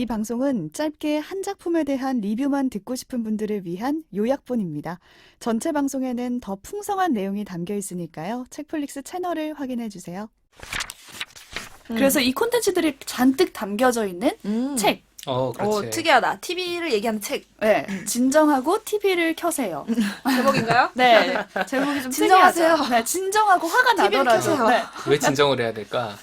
이 방송은 짧게 한 작품에 대한 리뷰만 듣고 싶은 분들을 위한 요약본입니다. 전체 방송에는 더 풍성한 내용이 담겨 있으니까요. 책플릭스 채널을 확인해 주세요. 그래서 이 콘텐츠들이 잔뜩 담겨져 있는 책. 그렇지. 특이하다. TV를 얘기하는 책. 네, 진정하고 TV를 켜세요. 제목인가요? 네, 제목이 좀 진정하세요. 특이하죠. 네, 진정하고 화가 TV를 나더라도. 켜세요. 네. 왜 진정을 해야 될까?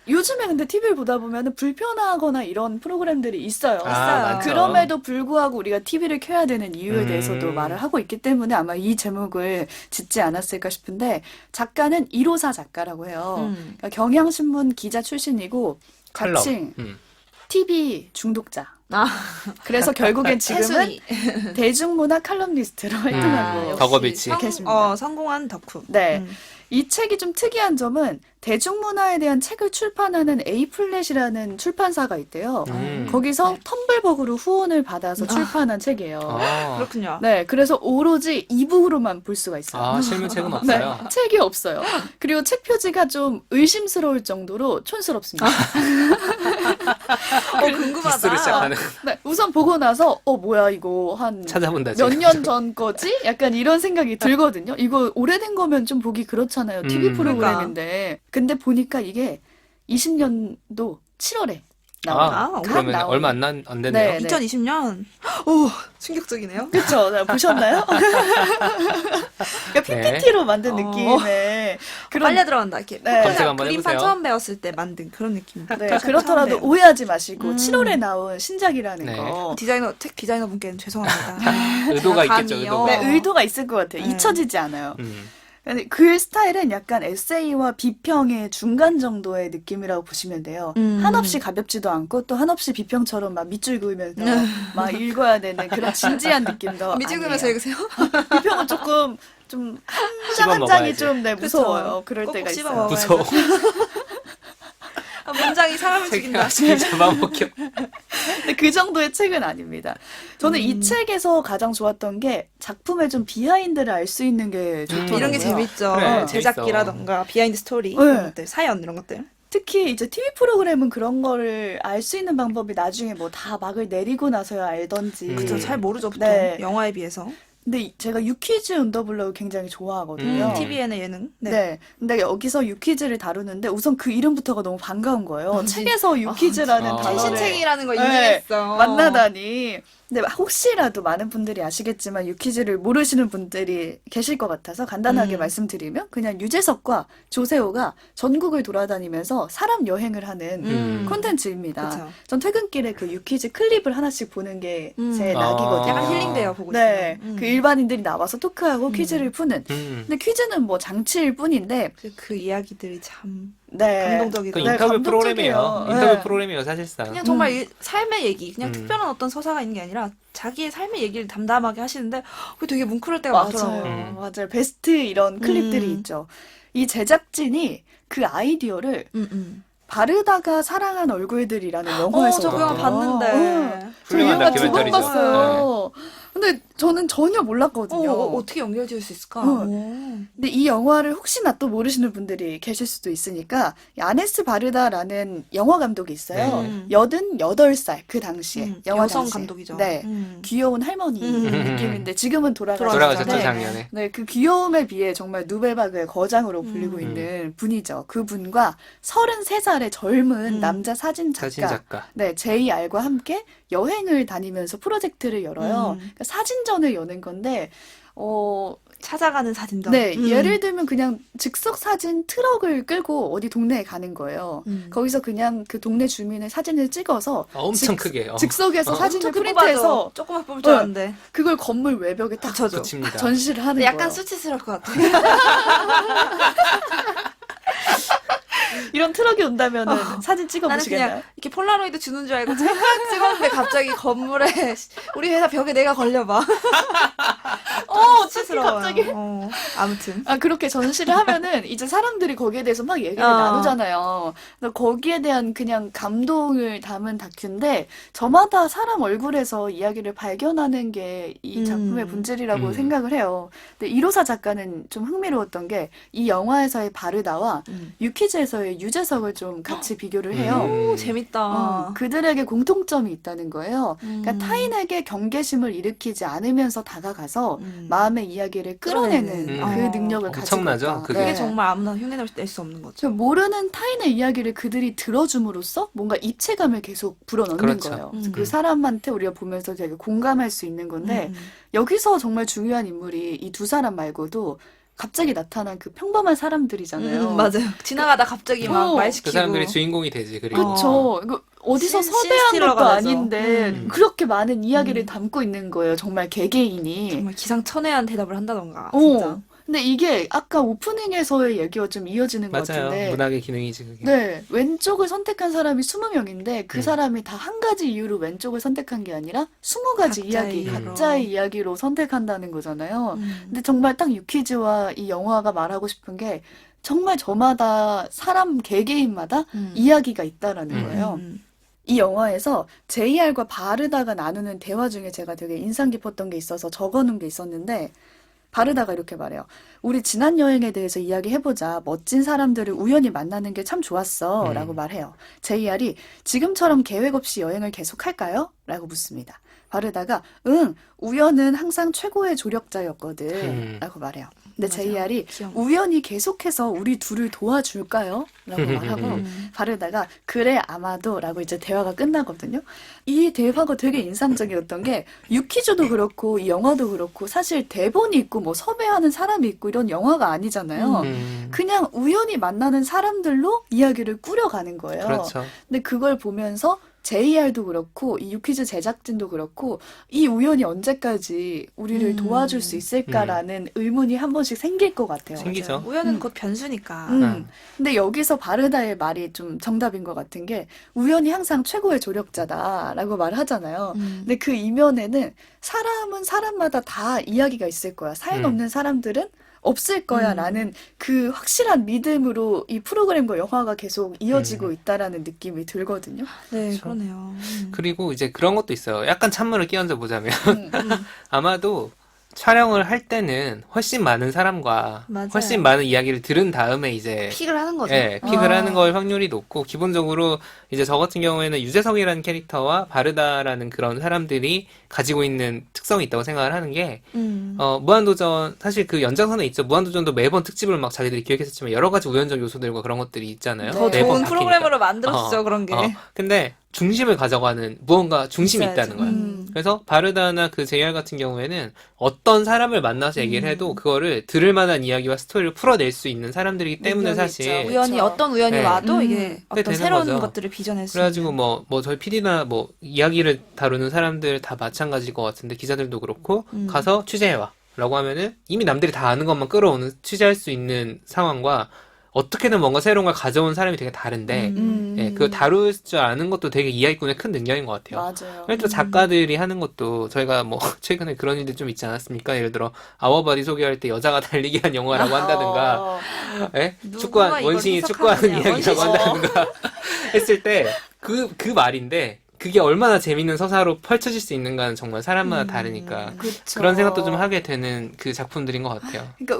요즘에 근데 TV를 보다 보면 불편하거나 이런 프로그램들이 있어요. 많죠. 그럼에도 불구하고 우리가 TV를 켜야 되는 이유에 대해서도 말을 하고 있기 때문에 아마 이 제목을 짓지 않았을까 싶은데 작가는 이로사 작가라고 해요. 그러니까 경향신문 기자 출신이고 칼럼. 자칭 음. TV 중독자. 아. 그래서 결국엔 지금은 해순이. 대중문화 칼럼니스트로 활동하고 덕업일치. 계십니다. 성공한 덕후. 네. 이 책이 좀 특이한 점은 대중문화에 대한 책을 출판하는 A플랫이라는 출판사가 있대요. 거기서 텀블벅으로 후원을 받아서 출판한 책이에요. 그렇군요. 네, 그래서 오로지 이북으로만 볼 수가 있어요. 실물책은 네, 없어요. 책이 없어요. 그리고 책 표지가 좀 의심스러울 정도로 촌스럽습니다. 궁금하다. 디스를 시작하는. 네, 우선 보고 나서 뭐야 이거 한 찾아본다. 몇 년 전 거지? 약간 이런 생각이 들거든요. 이거 오래된 거면 좀 보기 그렇잖아요. TV 프로그램인데. 근데 보니까 이게 20년도 7월에 나와요. 그러면 나오는. 얼마 안 되네요. 네. 2020년. 오, 충격적이네요. 그쵸? 네, 보셨나요? 그러니까 PPT로 만든 느낌의 빨려 들어간다. 이렇게 네. 검색 한번 그림판 해보세요. 처음 배웠을 때 만든 그런 느낌. 네, 그렇더라도 오해하지 마시고 7월에 나온 신작이라는 네. 거. 책 디자이너 분께는 죄송합니다. 의도가 제가 있겠죠, 감히요. 의도가. 네, 의도가 있을 것 같아요. 네. 잊혀지지 않아요. 음. 근데 글 스타일은 약간 에세이와 비평의 중간 정도의 느낌이라고 보시면 돼요. 한없이 가볍지도 않고 또 한없이 비평처럼 막 밑줄 그으면서 막 읽어야 되는 그런 진지한 느낌도 밑줄 아니에요. 그면서 읽으세요? 비평은 조금 좀 한 장 한 씹어 장이 먹어야지. 좀 무서워요. 그럴 꼭꼭 때가 씹어 있어요. 먹어야죠. 무서워. 문장이 사람을 죽인다. 책이 잡아먹혀. 근데 그 정도의 책은 아닙니다. 저는 이 책에서 가장 좋았던 게 작품의 좀 비하인드를 알 수 있는 게 좋더라고요. 이런 게 재밌죠. 그래, 제작기라던가 비하인드 스토리 네. 이런 것들, 사연 이런 것들. 특히 이제 TV 프로그램은 그런 거를 알 수 있는 방법이 나중에 뭐 다 막을 내리고 나서야 알던지. 그쵸, 잘 모르죠, 보통. 네. 영화에 비해서. 근데 제가 유퀴즈 언더블럭을 굉장히 좋아하거든요. TVN의 예능. 네. 근데 여기서 유퀴즈를 다루는데 우선 그 이름부터가 너무 반가운 거예요. 책에서 유퀴즈라는 아. 단어를 최신책이라는 거 네, 인정했어. 만나다니. 근데 혹시라도 많은 분들이 아시겠지만 유퀴즈를 모르시는 분들이 계실 것 같아서 간단하게 말씀드리면 그냥 유재석과 조세호가 전국을 돌아다니면서 사람 여행을 하는 콘텐츠입니다. 그쵸. 전 퇴근길에 그 유퀴즈 클립을 하나씩 보는 게 제 아. 낙이거든요. 약간 힐링돼요, 보고 네, 있으면. 그 일반인들이 나와서 토크하고 퀴즈를 푸는. 근데 퀴즈는 뭐 장치일 뿐인데, 그 이야기들이 참 네, 감동적이고. 그 네, 인터뷰 감동적이에요. 프로그램이에요. 네. 인터뷰 프로그램이에요, 사실상. 그냥 정말 삶의 얘기, 그냥 특별한 어떤 서사가 있는 게 아니라 자기의 삶의 얘기를 담담하게 하시는데 그게 되게 뭉클할 때가 많더라고요. 맞아요, 맞아요. 베스트 이런 클립들이 있죠. 이 제작진이 그 아이디어를 바르다가 사랑한 얼굴들이라는 영화에서 저 그 영화 얻었대요. 봤는데. 저 이 영화 두 번 다큐멘터리죠. 봤어요. 근데 저는 전혀 몰랐거든요. 어떻게 연결될 수 있을까? 근데 이 영화를 혹시나 또 모르시는 분들이 계실 수도 있으니까 이 아네스 바르다라는 영화 감독이 있어요. 네. 88살 그 당시에 영화 여성 당시에. 감독이죠. 네. 귀여운 할머니 느낌인데 지금은 돌아가셨죠, 돌아가셨는데 작년에. 네, 그 귀여움에 비해 정말 누벨바그의 거장으로 불리고 있는 분이죠. 그 분과 33살의 젊은 남자 사진 작가, 사진작가. 네, JR과 함께 여행을 다니면서 프로젝트를 열어요. 그러니까 사진전을 여는 건데, 찾아가는 사진전. 네, 예를 들면 그냥 즉석 사진 트럭을 끌고 어디 동네에 가는 거예요. 거기서 그냥 그 동네 주민의 사진을 찍어서 엄청 크게. 즉석에서 사진을 엄청 프린트해서 조금만 뽑을 줄 알았는데. 그걸 건물 외벽에 딱 붙여줘. 붙입니다. 전시를 하는 근데 거예요. 약간 수치스러울 것 같아. 이런 트럭이 온다면은 사진 찍어 나는 보시겠나요? 그냥 이렇게 폴라로이드 주는 줄 알고 찰칵 찍었는데 갑자기 건물에 우리 회사 벽에 내가 걸려봐. 수치스러워. 당황스러워요. 갑자기? 아무튼. 아, 그렇게 전시를 하면은 이제 사람들이 거기에 대해서 막 얘기를 어. 나누잖아요. 그래서 거기에 대한 그냥 감동을 담은 다큐인데 저마다 사람 얼굴에서 이야기를 발견하는 게 이 작품의 본질이라고 생각을 해요. 근데 이로사 작가는 좀 흥미로웠던 게 이 영화에서의 바르다와 유키즈에서의 유재석을 좀 같이 비교를 해요. 오, 재밌다. 그들에게 공통점이 있다는 거예요. 그러니까 타인에게 경계심을 일으키지 않으면서 다가가서 마음의 이야기를 끌어내는 끌어내는. 그 능력을 가지고 엄청나죠, 있다. 그게. 그게 정말 아무나 흉내낼 수 없는 거죠. 모르는 타인의 이야기를 그들이 들어줌으로써 뭔가 입체감을 계속 불어넣는 그렇죠. 거예요. 그 사람한테 우리가 보면서 되게 공감할 수 있는 건데 여기서 정말 중요한 인물이 이 두 사람 말고도 갑자기 나타난 그 평범한 사람들이잖아요. 맞아요. 지나가다 갑자기 막 말 그 시키고. 사람들이 주인공이 되지. 그리고 그쵸. 이거 어디서 신 섭외한 스틸러가 것도 되죠. 아닌데 그렇게 많은 이야기를 담고 있는 거예요. 정말 개개인이. 정말 기상천외한 대답을 한다던가. 어. 진짜. 근데 이게 아까 오프닝에서의 얘기와 좀 이어지는 것 맞아요. 같은데. 문학의 기능이지 그게. 네, 왼쪽을 선택한 사람이 20명인데 그 사람이 다 한 가지 이유로 왼쪽을 선택한 게 아니라 20가지 각자의 이야기, 이유로. 각자의 이야기로 선택한다는 거잖아요. 근데 정말 딱 유키즈와 이 영화가 말하고 싶은 게 정말 저마다 사람 개개인마다 이야기가 있다라는 거예요. 이 영화에서 JR과 바르다가 나누는 대화 중에 제가 되게 인상 깊었던 게 있어서 적어놓은 게 있었는데 바르다가 이렇게 말해요. 우리 지난 여행에 대해서 이야기해보자. 멋진 사람들을 우연히 만나는 게 참 좋았어. 라고 말해요. JR이 지금처럼 계획 없이 여행을 계속할까요? 라고 묻습니다. 바르다가 응, 우연은 항상 최고의 조력자였거든. 라고 말해요. 근데 맞아요. JR이 기억. 우연히 계속해서 우리 둘을 도와줄까요? 라고 말하고 바르다가 그래 아마도 라고 이제 대화가 끝나거든요. 이 대화가 되게 인상적이었던 게 유키즈도 그렇고 이 영화도 그렇고 사실 대본이 있고 뭐 섭외하는 사람이 있고 이런 영화가 아니잖아요. 그냥 우연히 만나는 사람들로 이야기를 꾸려가는 거예요. 그렇죠. 근데 그걸 보면서 JR도 그렇고 이 유퀴즈 제작진도 그렇고 이 우연이 언제까지 우리를 도와줄 수 있을까라는 의문이 한 번씩 생길 것 같아요. 생기죠. 우연은 곧 변수니까. 근데 여기서 바르다의 말이 좀 정답인 것 같은 게 우연이 항상 최고의 조력자다라고 말을 하잖아요. 근데 그 이면에는 사람은 사람마다 다 이야기가 있을 거야. 사연 없는 사람들은 없을 거야 라는 그 확실한 믿음으로 이 프로그램과 영화가 계속 이어지고 있다라는 느낌이 들거든요. 네, 그러네요. 그리고 이제 그런 것도 있어요. 약간 찬물을 끼얹어 보자면 아마도 촬영을 할 때는 훨씬 많은 사람과 맞아요. 훨씬 많은 이야기를 들은 다음에 이제 픽을 하는 거죠. 예, 픽을 하는 걸 확률이 높고 기본적으로 이제 저 같은 경우에는 유재석이라는 캐릭터와 바르다라는 그런 사람들이 가지고 있는 특성이 있다고 생각을 하는 게 무한도전 사실 그 연장선에 있죠. 무한도전도 매번 특집을 막 자기들이 기획했었지만 여러 가지 우연적 요소들과 그런 것들이 있잖아요. 더 네, 매번 좋은 바뀌니까. 프로그램으로 만들어주죠, 그런 게. 근데 중심을 가져가는 무언가 중심이 있어야죠. 있다는 거야. 그래서 바르다나 그 JR 같은 경우에는 어떤 사람을 만나서 얘기를 해도 그거를 들을 만한 이야기와 스토리를 풀어낼 수 있는 사람들이기 때문에 능력이 사실 있죠. 우연히 그쵸. 어떤 우연이 네. 와도 이게 그게 어떤 되는 새로운 거죠. 것들을 빚어낼 수 그래가지고 있는. 뭐 저희 PD나 뭐 이야기를 다루는 사람들 다 마찬가지일 것 같은데 기자들도 그렇고 가서 취재해와 라고 하면은 이미 남들이 다 아는 것만 끌어오는 취재할 수 있는 상황과 어떻게든 뭔가 새로운 걸 가져온 사람이 되게 다른데 예, 그거 다룰 줄 아는 것도 되게 이야기꾼의 큰 능력인 것 같아요. 맞아요. 그래서 작가들이 하는 것도 저희가 뭐 최근에 그런 일들 좀 있지 않았습니까? 예를 들어 아워바디 소개할 때 여자가 달리기 한 영화라고 한다든가 예? 누가 이걸 원신이 해석하느냐. 축구하는 이야기라고 한다든가 했을 때 그 말인데 그게 얼마나 재밌는 서사로 펼쳐질 수 있는가는 정말 사람마다 다르니까 그쵸. 그런 생각도 좀 하게 되는 그 작품들인 것 같아요. 그러니까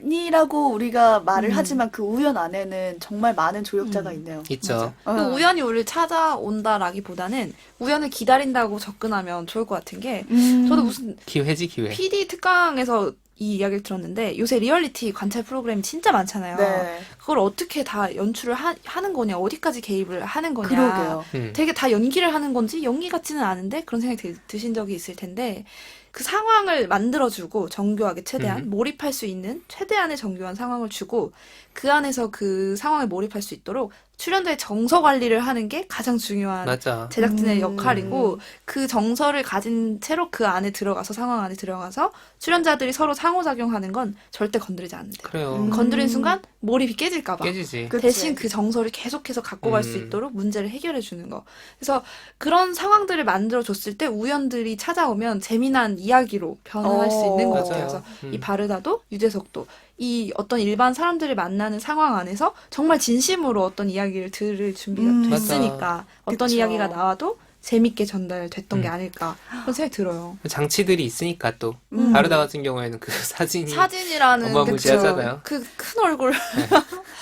우연이라고 우리가 말을 하지만 그 우연 안에는 정말 많은 조력자가 있네요. 있죠. 어. 그 우연히 우리를 찾아온다라기보다는 우연을 기다린다고 접근하면 좋을 것 같은 게 저도 무슨 기회지 기회. PD 특강에서 이 이야기를 들었는데 요새 리얼리티 관찰 프로그램이 진짜 많잖아요. 네. 그걸 어떻게 다 연출을 하는 거냐, 어디까지 개입을 하는 거냐. 그러게요. 되게 다 연기를 하는 건지 연기 같지는 않은데 그런 생각이 드신 적이 있을 텐데 그 상황을 만들어주고 정교하게 최대한 몰입할 수 있는 최대한의 정교한 상황을 주고 그 안에서 그 상황에 몰입할 수 있도록 출연자의 정서 관리를 하는 게 가장 중요한 맞아. 제작진의 음. 역할이고 그 정서를 가진 채로 그 안에 들어가서 상황 안에 들어가서 출연자들이 서로 상호작용하는 건 절대 건드리지 않는데 그래요. 건드린 순간 몰입이 깨질까 봐 깨지지. 그치. 대신 그 정서를 계속해서 갖고 갈 수 있도록 문제를 해결해 주는 거. 그래서 그런 상황들을 만들어 줬을 때 우연들이 찾아오면 재미난 이야기로 변화할 수 있는 것 같아요. 맞아요. 그래서 이 바르다도 유재석도 이 어떤 일반 사람들을 만나는 상황 안에서 정말 진심으로 어떤 이야기를 들을 준비가 맞아. 됐으니까 어떤 그쵸. 이야기가 나와도 재밌게 전달됐던 게 음. 아닐까 그런 생각이 들어요. 장치들이 있으니까 또 음. 바르다 같은 경우에는 그 사진이 사진이라는 어마무시하잖아요. 그 큰 얼굴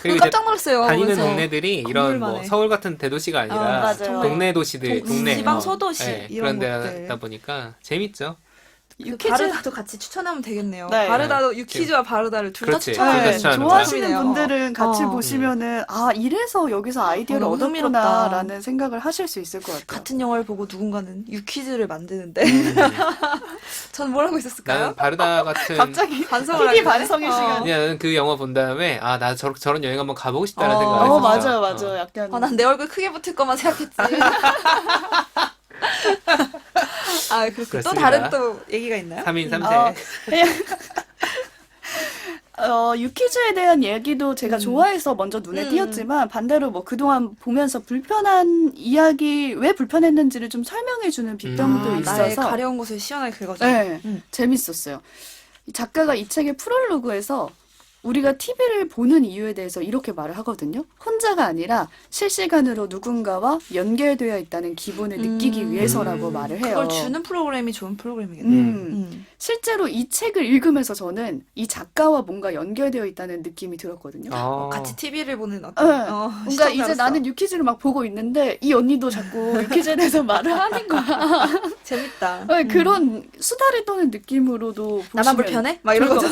그리고 이제 깜짝 놀랐어요. 다니는 보면서. 동네들이 이런 뭐 건물만 해. 서울 같은 대도시가 아니라 맞아요. 동네 도시들, 동네 지방 소도시 그런 이런 데다 곳들. 보니까 재밌죠. 유퀴즈 바르다도 같이 추천하면 되겠네요. 네. 바르다도 유퀴즈와 바르다를 둘 다 그렇지. 추천하면 둘다 네, 추천하는 좋아하시는 거야. 분들은 같이 어. 보시면은 아 이래서 여기서 아이디어를 너무 얻었구나라는 생각을 하실 수 있을 것 같아요. 같은 영화를 보고 누군가는 유퀴즈를 만드는데 음. 전 뭘 하고 있었을까요? 나는 바르다 같은 갑자기 반성을 TV 하게 되네. 반성의 시간. 그냥 나는 그 영화 본 다음에 아 나 저런 여행 한번 가보고 싶다는 어. 생각을 했었어. 맞아요, 맞아요. 약간 난 내 얼굴 크게 붙을 것만 생각했지. 아, 그렇고 또 그렇습니다. 다른 또 얘기가 있나요? 3인 3세. 어, 유퀴즈에 대한 얘기도 제가 좋아해서 먼저 눈에 띄었지만 반대로 뭐 그동안 보면서 불편한 이야기 왜 불편했는지를 좀 설명해주는 빗병도 나의 있어서 가려운 곳을 시원하게 긁어줘. 네, 음. 재밌었어요. 이 작가가 이 책의 프롤로그에서 우리가 TV를 보는 이유에 대해서 이렇게 말을 하거든요. 혼자가 아니라 실시간으로 누군가와 연결되어 있다는 기분을 느끼기 위해서라고 말을 해요. 그걸 주는 프로그램이 좋은 프로그램이겠네. 실제로 이 책을 읽으면서 저는 이 작가와 뭔가 연결되어 있다는 느낌이 들었거든요. 같이 TV를 보는 네. 어떤 뭔가 이제 시청자로서. 나는 유퀴즈를 막 보고 있는데 이 언니도 자꾸 유퀴즈에 대해서 말을 하는 거야. 재밌다. 네, 그런 수다를 떠는 느낌으로도 나만 보시면 불편해? 막 이런 거죠.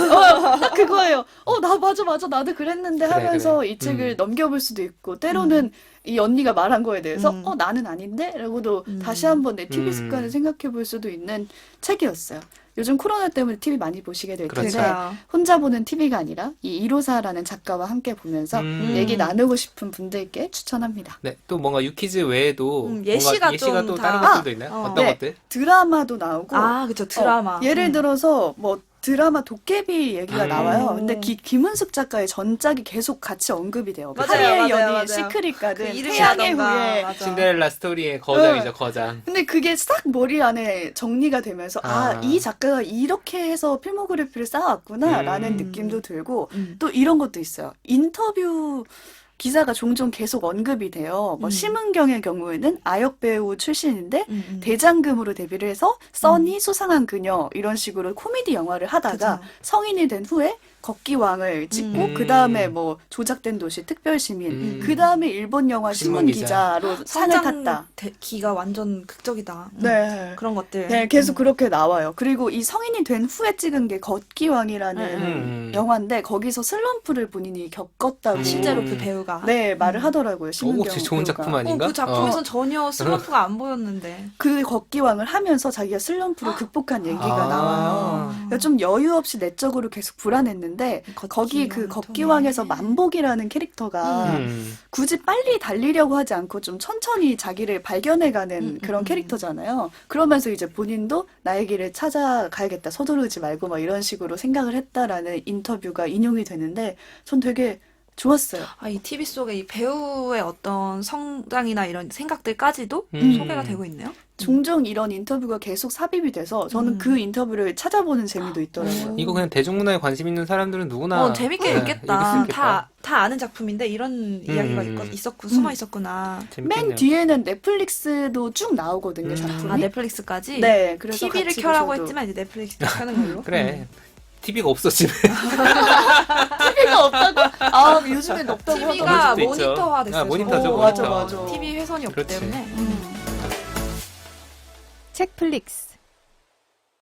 딱 그거예요. 나 맞아 나도 그랬는데 그래, 하면서 그래. 이 책을 넘겨볼 수도 있고 때로는 이 언니가 말한 거에 대해서 나는 아닌데? 라고도 다시 한번 내 TV 습관을 생각해 볼 수도 있는 책이었어요. 요즘 코로나 때문에 TV 많이 보시게 될 텐데 그러니까요. 혼자 보는 TV가 아니라 이 이로사라는 작가와 함께 보면서 얘기 나누고 싶은 분들께 추천합니다. 네, 또 뭔가 유퀴즈 외에도 예시가 뭔가 예시가 좀 또 다- 다른 것들도 있나요? 어떤 네. 것들? 드라마도 나오고 아, 그쵸. 드라마. 예를 들어서 뭐 드라마 도깨비 얘기가 나와요. 근데 오. 김은숙 작가의 전작이 계속 같이 언급이 돼요. 맞아요, 파리의 맞아요, 연인, 맞아요. 시크릿 가든, 그 태양의 이름이라던가. 후예. 맞아. 신데렐라 스토리의 거장이죠, 거장. 근데 그게 싹 머리 안에 정리가 되면서 이 작가가 이렇게 해서 필모그래피를 쌓아왔구나라는 느낌도 들고 또 이런 것도 있어요. 인터뷰 기사가 종종 계속 언급이 돼요. 뭐 심은경의 경우에는 아역 배우 출신인데 대장금으로 데뷔를 해서 써니 수상한 그녀 이런 식으로 코미디 영화를 하다가 그쵸. 성인이 된 후에 걷기왕을 찍고 그 다음에 뭐 조작된 도시 특별시민 그 다음에 일본 영화 신문기자로 상을 탔다. 기가 완전 극적이다. 네. 그런 것들. 네, 계속 그렇게 나와요. 그리고 이 성인이 된 후에 찍은 게 걷기왕이라는 영화인데 거기서 슬럼프를 본인이 겪었다고 실제로 그 배우가. 네, 말을 하더라고요. 오, 심은경 좋은 배우가. 작품 아닌가? 그 작품에선 전혀 슬럼프가 안 보였는데. 그 걷기왕을 하면서 자기가 슬럼프를 극복한 얘기가 아. 나와요. 그러니까 좀 여유 없이 내적으로 계속 불안했는데 거기 그 걷기왕에서 만복이라는 캐릭터가 굳이 빨리 달리려고 하지 않고 좀 천천히 자기를 발견해가는 그런 캐릭터잖아요. 그러면서 이제 본인도 나의 길을 찾아가야겠다. 서두르지 말고 막 이런 식으로 생각을 했다라는 인터뷰가 인용이 되는데 전 되게 좋았어요. 이 TV 속에 이 배우의 어떤 성장이나 이런 생각들까지도 소개가 되고 있네요. 종종 이런 인터뷰가 계속 삽입이 돼서 저는 그 인터뷰를 찾아보는 재미도 있더라고요. 이거 그냥 대중문화에 관심 있는 사람들은 누구나 재밌게 네, 읽겠다. 읽을 수 있겠다. 다 아는 작품인데 이런 이야기가 있었고 숨어 있었구나. 재밌겠네요. 맨 뒤에는 넷플릭스도 쭉 나오거든요, 작품이. 넷플릭스까지. 네, 그래서 TV를 같이 켜라고 보셔도. 했지만 이제 넷플릭스 켜는 걸로. 그래. TV가 없어 집에. TV가 없다고? 요즘엔 없다고 TV가 하더라고요. 그럴 수도 있죠. 모니터화 됐어요. 모니터죠, 오, 맞아, 모니터. 맞아. TV 회선이 없기 그렇지. 때문에. 책플릭스.